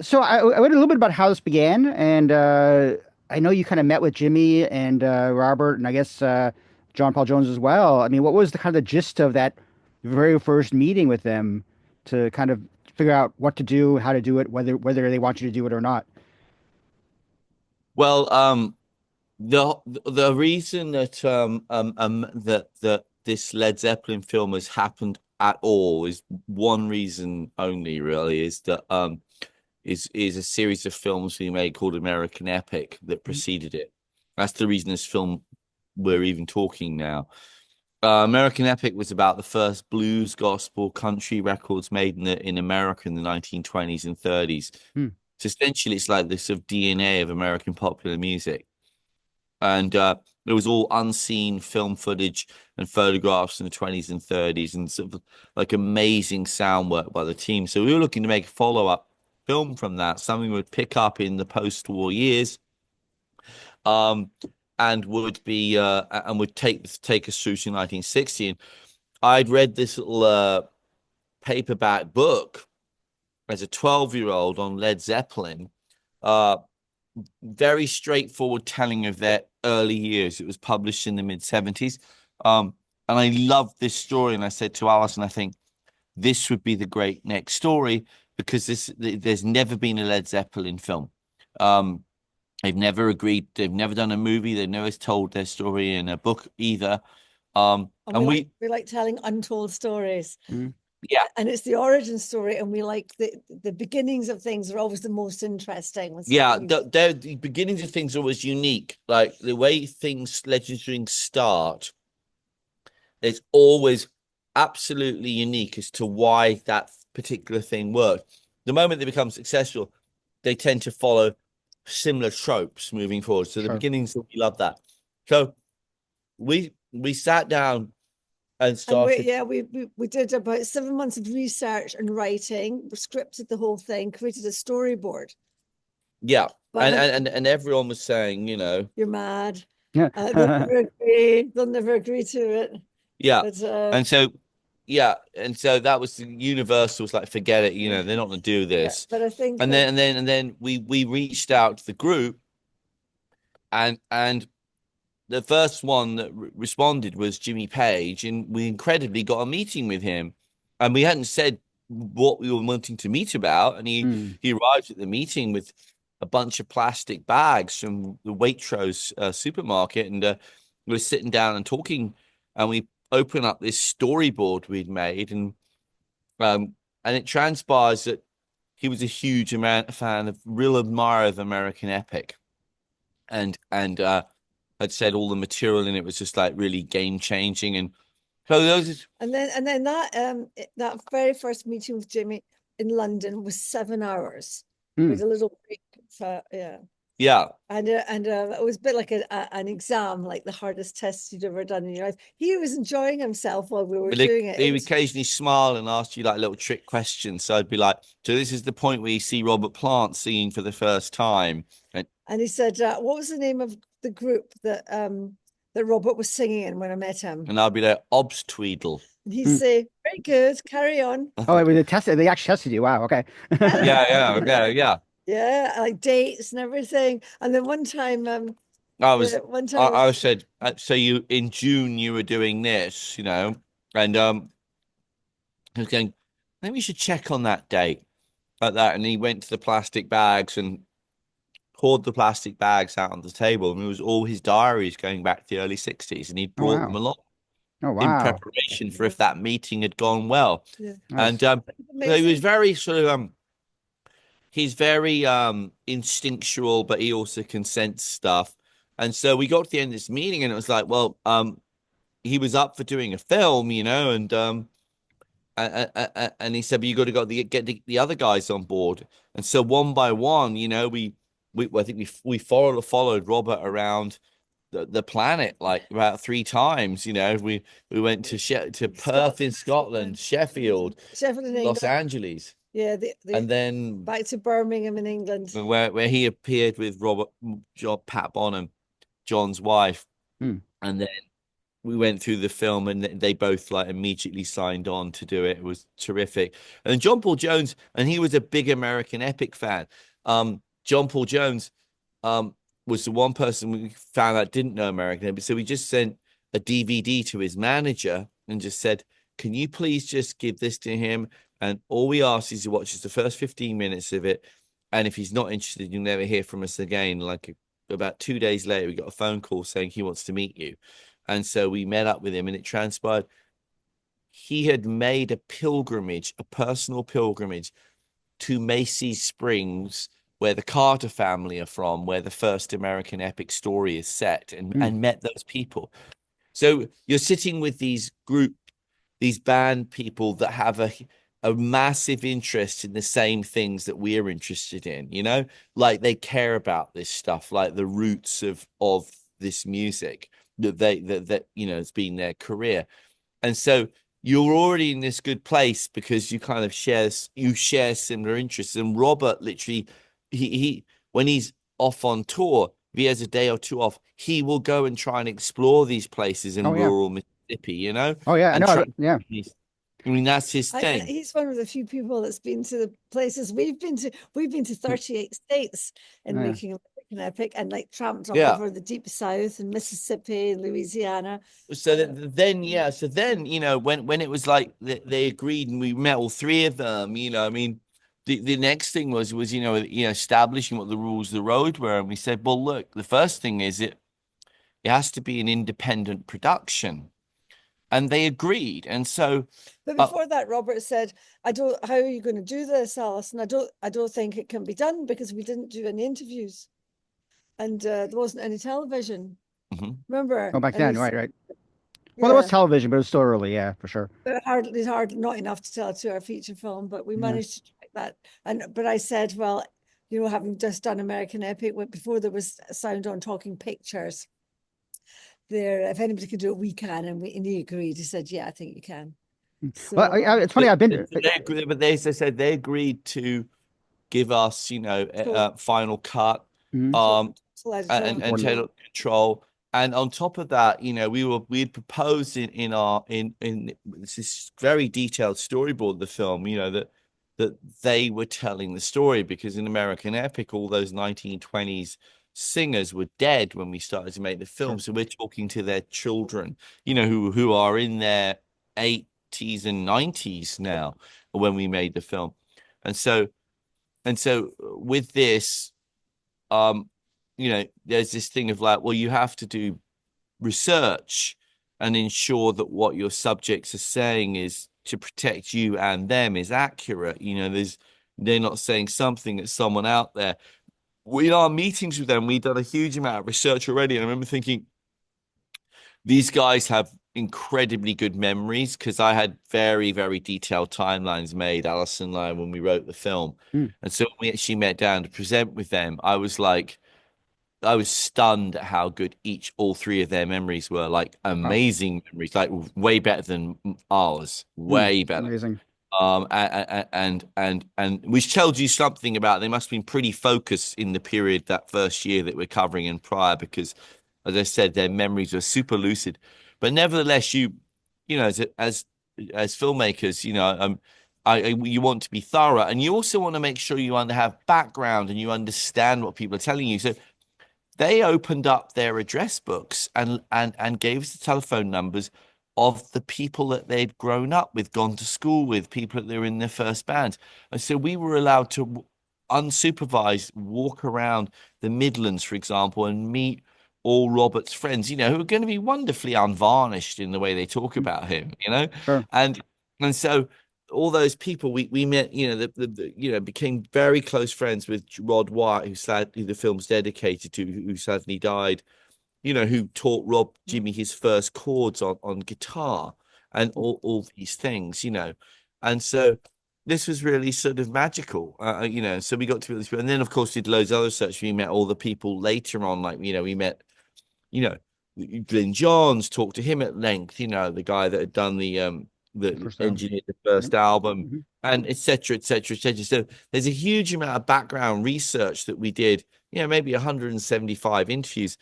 So I read a little bit about how this began, and I know you kind of met with Jimmy and Robert, and I guess John Paul Jones as well. I mean, what was the kind of the gist of that very first meeting with them to kind of figure out what to do, how to do it, whether they want you to do it or not? Well, the reason that this Led Zeppelin film has happened at all is one reason only, really, is that is a series of films we made called American Epic that preceded it. That's the reason this film we're even talking now. American Epic was about the first blues, gospel, country records made in America in the 1920s and 30s. Hmm. So essentially, it's like this sort of DNA of American popular music. And it was all unseen film footage and photographs in the 20s and 30s and sort of like amazing sound work by the team. So we were looking to make a follow-up film from that, something we would pick up in the post-war years, um, and would take us through to 1960. And I'd read this little paperback book as a 12-year-old on Led Zeppelin. Uh, Very straightforward telling of their early years. It was published in the mid 70s. And I loved this story. And I said to Alison, I think this would be the great next story because there's never been a Led Zeppelin film. Um, they've never agreed, they've never done a movie, they've never told their story in a book either. And And we like telling untold stories. Hmm. yeah, And it's the origin story, and we like the beginnings of things are always the most interesting. yeah, the beginnings of things are always unique. Like the way things legendary start, it's always absolutely unique as to why that particular thing worked. The moment they become successful, they tend to follow similar tropes moving forward. So the Sure. beginnings, we love that. So we sat down and And started. we did about 7 months of research and writing. We scripted the whole thing, created a storyboard. Yeah, But and everyone was saying, you're mad. Yeah. They'll never agree. They'll never agree to it. yeah, But and so yeah, and so that was the universal. Was like, forget it, they're not going to do yeah, this. but I think And that then we reached out to the group, and the first one that responded was Jimmy Page, and we incredibly got a meeting with him, and we hadn't said what we were wanting to meet about, and he Hmm. he arrived at the meeting with a bunch of plastic bags from the Waitrose supermarket, and we were sitting down and talking, and we opened up this storyboard we'd made, um, and it transpires that he was a huge fan of, real admirer of American Epic, and had said all the material in it was just like really game changing. And so those, and then that very first meeting with Jimmy in London was 7 hours. We Hmm. had a little break. So, yeah. yeah, And it was a bit like an exam, like the hardest test you'd ever done in your life. He was enjoying himself while we were but doing it. they would occasionally smile and ask you like little trick questions. So I'd be like, so this is the point where you see Robert Plant singing for the first time. And he said, "What was the name of the group that Robert was singing in when I met him?" And I'd be like, Obs Tweedle. And he'd Hmm. say, "Very good, carry on." Oh, they tested. They actually tested you. Wow. Okay. Yeah, yeah, yeah, yeah. Yeah, like dates and everything. And then one time, I yeah, was, one time I said, so you in June you were doing this, and he was going, maybe we should check on that date like that. And he went to the plastic bags and poured the plastic bags out on the table. And it was all his diaries going back to the early 60s. And he'd Oh brought them wow. along Oh in wow. preparation for if that meeting had gone well. yeah, And Nice. so he was amazing. very sort of, he's very instinctual, but he also can sense stuff. And so we got to the end of this meeting and it was like, well, he was up for doing a film, and he said, "But you got to get the other guys on board." And so one by one, we I think we followed Robert around the planet like about 3 times. We went to Perth in Scotland, Sheffield, Sheffield in Los England. Angeles, Yeah, the and then back to Birmingham in England. where he appeared with Pat Bonham, John's wife, Hmm. and then we went through the film, and they both like immediately signed on to do it. It was terrific. And John Paul Jones, and he was a big American Epic fan. John Paul Jones was the one person we found out didn't know American Epic. So we just sent a DVD to his manager and just said, can you please just give this to him? And all we ask is he watches the first 15 minutes of it. And if he's not interested, you'll never hear from us again. Like about 2 days later, we got a phone call saying he wants to meet you. And so we met up with him, and it transpired he had made a pilgrimage, a personal pilgrimage to Macy's Springs, where the Carter family are from, where the first American Epic story is set, and met those people. So you're sitting with these band people that have a massive interest in the same things that we're interested in, you know, like they care about this stuff, like the roots of this music that you know, it's been their career. And so you're already in this good place because you kind of share similar interests. And Robert literally, he when he's off on tour, if he has a day or two off, he will go and try and explore these places in rural Mississippi, you know? Oh yeah, I know. Yeah. I mean, that's his thing. He's one of the few people that's been to the places we've been to. We've been to 38 states in making American Epic, and like tramped all over the deep South and Mississippi and Louisiana. So then, you know, when it was like they agreed and we met all three of them, you know, I mean, the next thing was you know establishing what the rules of the road were, and we said, well, look, the first thing is it has to be an independent production. And they agreed. And so, but before that, Robert said, how are you going to do this, Alison? I don't think it can be done because we didn't do any interviews, and there wasn't any television. Remember? Oh, back then, right. Well, there was television, but it was still early, yeah, for sure. But hardly not enough to tell to our feature film, but we managed to track that. But I said, well, you know, having just done American Epic before there was sound on Talking Pictures, there, if anybody can do it, we can, and he agreed. He said, yeah, I think you can. So, well, it's funny, I've been but they said they agreed to give us, you know, a final cut, and total control. And on top of that, you know, we'd proposed in this very detailed storyboard of the film, you know, that they were telling the story, because in American Epic, all those 1920s singers were dead when we started to make the film. So we're talking to their children, you know, who are in their 80s and 90s now when we made the film. And so with this, you know, there's this thing of like, well, you have to do research and ensure that what your subjects are saying is to protect you and them is accurate. You know, they're not saying something that someone out there. In our meetings with them, we've done a huge amount of research already. And I remember thinking, these guys have incredibly good memories, because I had very, very detailed timelines made, Allison and I, when we wrote the film. And so when we actually met down to present with them, I was stunned at how good all three of their memories were, like amazing memories, like way better than ours, way better. Amazing. And which tells you something about they must have been pretty focused in the period that first year that we're covering and prior, because as I said, their memories were super lucid. But nevertheless, you know, as filmmakers, you know, you want to be thorough, and you also want to make sure you have background and you understand what people are telling you. So they opened up their address books and gave us the telephone numbers of the people that they'd grown up with, gone to school with, people that they were in their first bands. And so we were allowed to unsupervised walk around the Midlands, for example, and meet all Robert's friends, you know, who are going to be wonderfully unvarnished in the way they talk about him, you know? Sure. And so all those people we met, you know, you know, became very close friends with Rod Wyatt, who the film's dedicated to, who sadly died, you know, who taught Jimmy his first chords on guitar and all these things, you know. And so this was really sort of magical, you know. So we got to meet these people. And then, of course, did loads of other research. We met all the people later on, like, you know, we met, you know, Glyn Johns, talked to him at length, you know, the guy that had done the engineered the first album, and et cetera, et cetera, et cetera. So there's a huge amount of background research that we did, you know, maybe 175 interviews.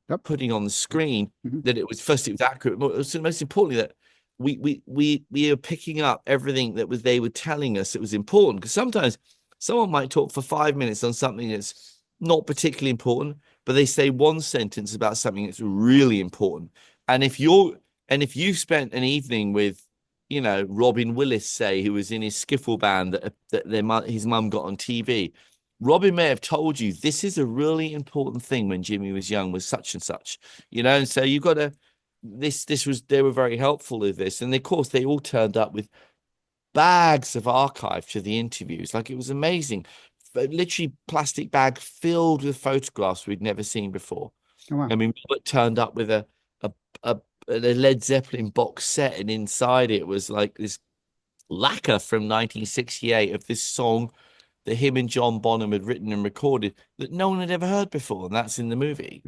Yep. putting on the screen, Mm-hmm. that it was accurate, but also most importantly that we are picking up everything that they were telling us that was important. Because sometimes someone might talk for 5 minutes on something that's not particularly important, but they say one sentence about something that's really important. And if you spent an evening with, Robin Willis, say, who was in his skiffle band his mum got on TV, Robin may have told you this is a really important thing when Jimmy was young, was such and such, and so you've got to, they were very helpful with this. And of course, they all turned up with bags of archive to the interviews. Like, it was amazing. Literally plastic bag filled with photographs we'd never seen before. Oh, wow. I mean, Robert turned up with a Led Zeppelin box set, and inside it was like this lacquer from 1968 of this song that him and John Bonham had written and recorded that no one had ever heard before, and that's in the movie,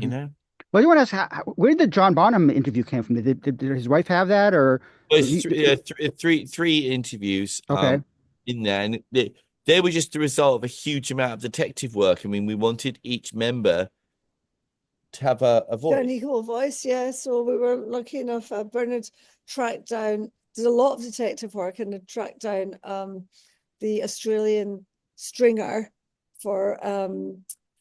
Well, you want to ask, where did the John Bonham interview came from? Did his wife have that, or Well, he, three interviews okay? in there, and they were just the result of a huge amount of detective work. I mean, we wanted each member to have a voice. An equal voice, yeah. So we were lucky enough. Bernard tracked down. Did a lot of detective work and tracked down the Australian stringer for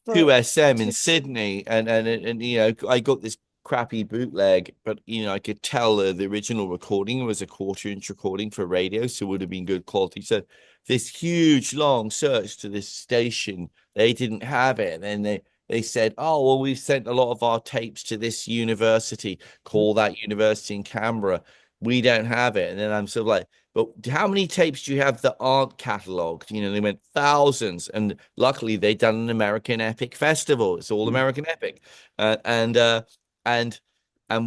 2SM in Sydney, and I got this crappy bootleg, but I could tell the original recording was a 1/4-inch recording for radio, so it would have been good quality. So this huge long search to this station, they didn't have it, and then they said, oh, well, we've sent a lot of our tapes to this university, call that university in Canberra, we don't have it. And then I'm sort of like, but how many tapes do you have that aren't catalogued? They went thousands. And luckily they'd done an American Epic festival. It's all American Epic. And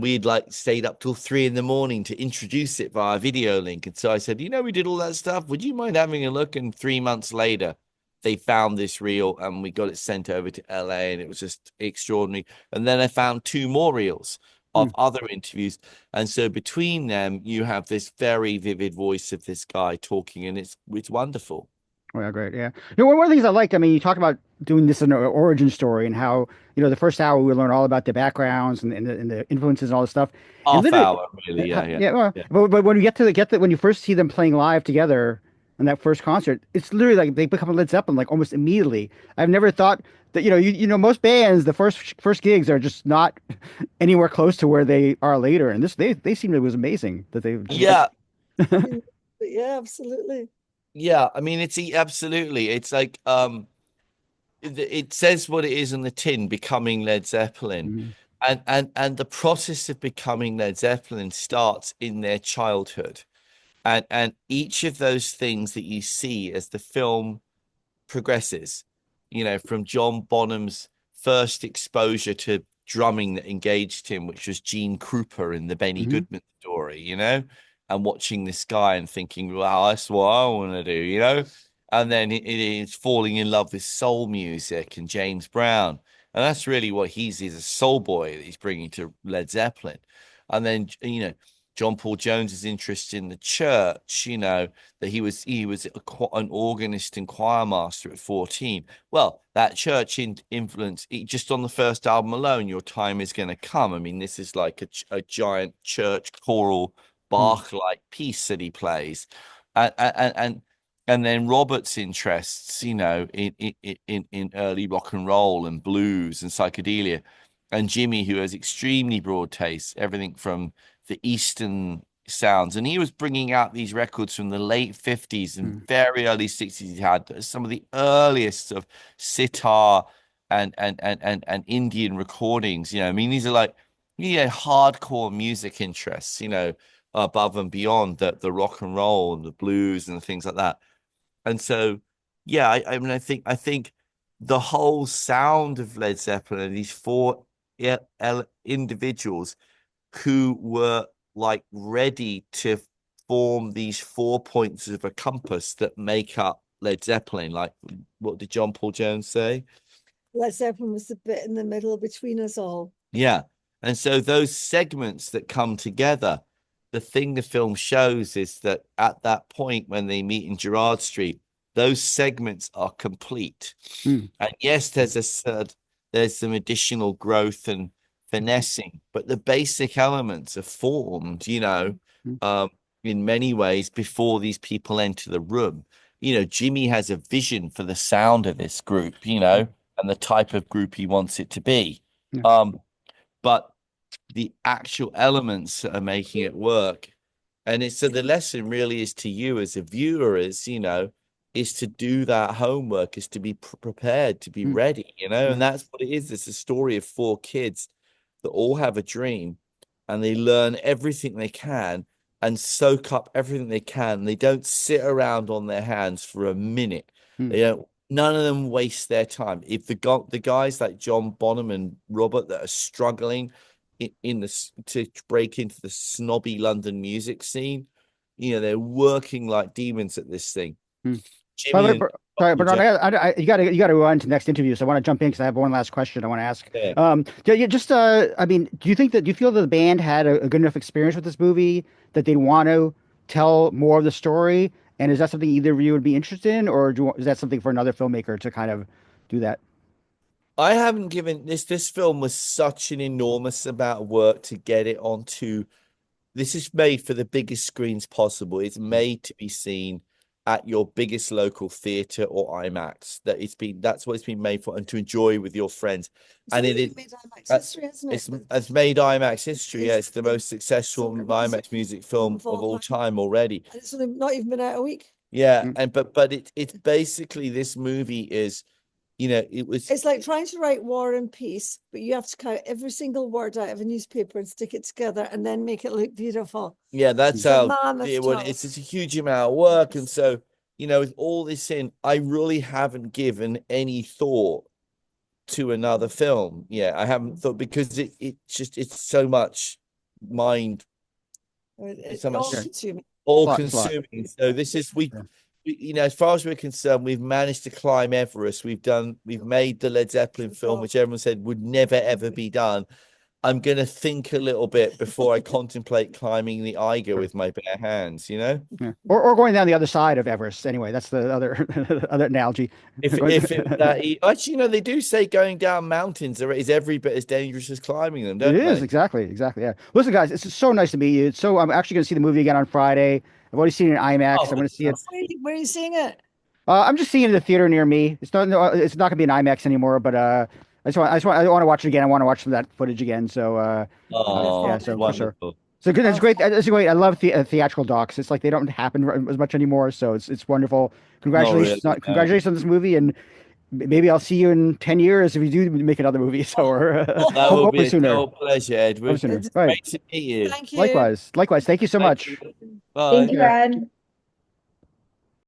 we'd like stayed up till 3 a.m. to introduce it via video link. And so I said, we did all that stuff. Would you mind having a look? And 3 months later, they found this reel and we got it sent over to LA, and it was just extraordinary. And then I found 2 more reels of other interviews. And so between them, you have this very vivid voice of this guy talking, and it's wonderful. Oh, yeah, great. Yeah. One of the things I liked, I mean, you talk about doing this in an origin story and how, the first hour we learn all about the backgrounds and the influences and all this stuff. And Half hour, really. Yeah. But when you when you first see them playing live together in that first concert, it's literally like they become Led Zeppelin like almost immediately. I've never thought that, most bands, the first gigs are just not anywhere close to where they are later. And they seemed it was amazing that they yeah. Yeah, absolutely. Yeah, I mean, it's absolutely. It's like it says what it is on the tin, becoming Led Zeppelin, and the process of becoming Led Zeppelin starts in their childhood, and each of those things that you see as the film progresses, from John Bonham's first exposure to drumming that engaged him, which was Gene Krupa in the Benny Goodman story, and watching this guy and thinking, wow, that's what I want to do, and then it's falling in love with soul music and James Brown. And that's really what he's a soul boy that he's bringing to Led Zeppelin. And then, John Paul Jones's interest in the church, that he was an organist and choir master at 14. Well, that church influence, just on the first album alone, Your Time Is Gonna Come. I mean, this is like a giant church choral Bach-like piece that he plays, and then Robert's interests, in early rock and roll and blues and psychedelia, and Jimmy, who has extremely broad taste, everything from the Eastern sounds, and he was bringing out these records from the late 50s and very early 60s. He had some of the earliest of sitar and Indian recordings. I mean, these are like hardcore music interests, above and beyond the rock and roll and the blues and the things like that. And so, yeah, I mean, I think the whole sound of Led Zeppelin and these 4 individuals who were like ready to form these 4 points of a compass that make up Led Zeppelin. Like, what did John Paul Jones say? Led Zeppelin was the bit in the middle between us all. Yeah. And so those segments that come together, the thing the film shows is that at that point when they meet in Gerrard Street, those segments are complete. And yes, there's some additional growth and finessing, but the basic elements are formed, in many ways before these people enter the room. Jimmy has a vision for the sound of this group, and the type of group he wants it to be. Yeah. But the actual elements are making it work. And so the lesson really is to you as a viewer is to do that homework, is to be prepared, to be ready, and that's what it is. It's a story of 4 kids that all have a dream, and they learn everything they can and soak up everything they can. They don't sit around on their hands for a minute. None of them waste their time. If the guys like John Bonham and Robert that are struggling to break into the snobby London music scene, they're working like demons at this thing. Sorry, Bernard, you got to run to the next interview, so I want to jump in because I have one last question I want to ask. I mean, do you feel that the band had a good enough experience with this movie that they'd want to tell more of the story? And is that something either of you would be interested in, or is that something for another filmmaker to kind of do that? I haven't given this film was such an enormous amount of work to get it onto. This is made for the biggest screens possible. It's made to be seen at your biggest local theater or IMAX. That's what it's been made for, and to enjoy with your friends. And it made IMAX history, hasn't it? It's made IMAX history. Yeah, it's the most successful IMAX music film of all time already. And it's not even been out a week. Yeah, but it's basically, this movie is, it's like trying to write War and Peace, but you have to cut every single word out of a newspaper and stick it together and then make it look beautiful. Yeah, that's how it's a huge amount of work. And so, with all this in, I really haven't given any thought to another film. Yeah, I haven't thought, because it's so much mind. It's so much all consuming. So this is as far as we're concerned, we've managed to climb Everest. We've made the Led Zeppelin film, which everyone said would never ever be done. I'm going to think a little bit before I contemplate climbing the Eiger with my bare hands, Yeah. Or going down the other side of Everest. Anyway, that's the other analogy. Actually, they do say going down mountains is every bit as dangerous as climbing them, don't they? It is, exactly. Yeah. Listen, guys, it's so nice to meet you. I'm actually going to see the movie again on Friday. I've already seen it in IMAX. I'm going to see it. Where are you seeing it? I'm just seeing it in the theater near me. It's not going to be an IMAX anymore, but I want to watch it again. I want to watch some of that footage again. So yeah, so for sure. So good. It's great. It's great. I love theatrical docs. It's like they don't happen as much anymore. So it's wonderful. Congratulations, congratulations on this movie, and maybe I'll see you in 10 years if you do make another movie. So that will be a pleasure, Ed. Right. Great to meet you. Thank you. Likewise. Thank you so much. Bye. Thank you, Ed.